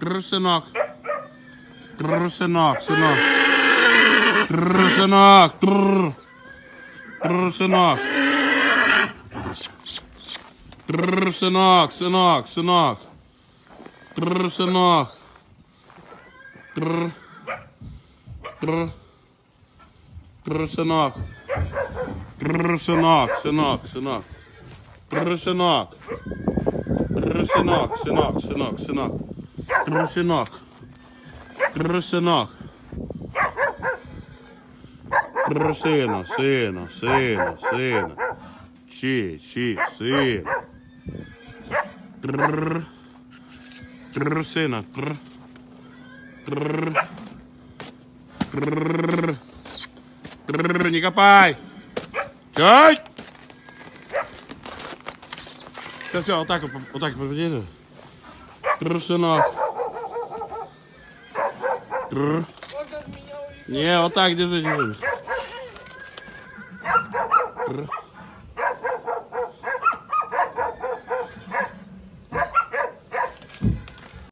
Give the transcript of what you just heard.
Сынок. Сынок, сынок. Сынок. Сынок. Сынок, сынок, сынок. Сынок. Сынок. Сынок, сынок, сынок. Сынок. Сынок, сынок, сынок, сынок. Сынок. Сынок. Сына, сына, сына, сына. Чи, сына. Сына. Не копай. Чай. Все, вот так победили. Сынок. Не, вот так держи.